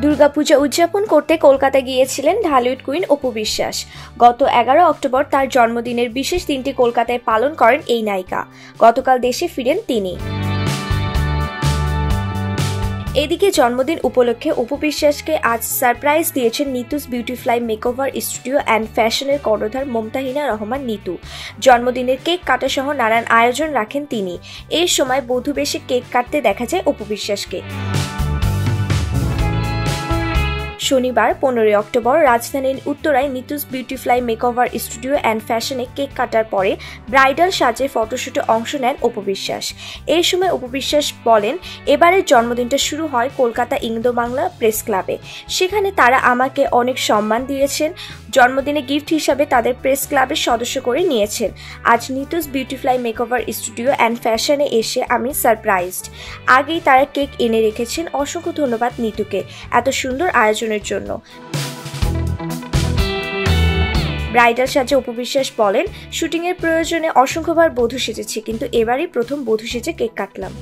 দুর্গাপূজা উদযাপন করতে কলকাতা গিয়েছিলেন ঢালিউড কুইন অপু বিশ্বাস। গত 11 অক্টোবর তার জন্মদিনের বিশেষ দিনটি কলকাতায় পালন করেন এই নায়িকা। গতকাল দেশে ফিরেন তিনি। এদিকে জন্মদিন উপলক্ষে অপু বিশ্বাসকে আজ সারপ্রাইজ দিয়েছেন নিতুস বিউটিফ্লাই মেকওভার স্টুডিও অ্যান্ড ফ্যাশনের কর্ণধার মমতাহিনা রহমান নিতু। জন্মদিনের কেক কাটা সহ নানান আয়োজন রাখেন তিনি। এই সময় বধূ বেশে কেক কাটতে দেখা যায় অপু বিশ্বাসকে। শনিবার 15 অক্টোবর রাজধানীর উত্তরায় নিতুস বিউটিফ্লাই মেকওভার স্টুডিও অ্যান্ড ফ্যাশনে কেক কাটার পরে ব্রাইডাল সাজে ফটোশুটে অংশ নেন অপু বিশ্বাস। এই সময় অপু বিশ্বাস বলেন, এবারের জন্মদিনটা শুরু হয় কলকাতা ইন্দো বাংলা প্রেস ক্লাবে। সেখানে তারা আমাকে অনেক সম্মান দিয়েছেন। জন্মদিনে গিফট হিসাবে তাদের প্রেস ক্লাবের সদস্য করে নিয়েছেন। আজ নিতুস বিউটিফ্লাই মেকওভার স্টুডিও অ্যান্ড ফ্যাশনে এসে আমি সারপ্রাইজড। আগেই তারা কেক এনে রেখেছেন। অসংখ্য ধন্যবাদ নিতুকে এত সুন্দর আয়োজনের জন্য। ব্রাইডাল সাজে অপু বিশ্বাস বলেন, শুটিংয়ের প্রয়োজনে অসংখ্যবার বধূ সেজেছি, কিন্তু এবারই প্রথম বধূ সেজে কেক কাটলাম।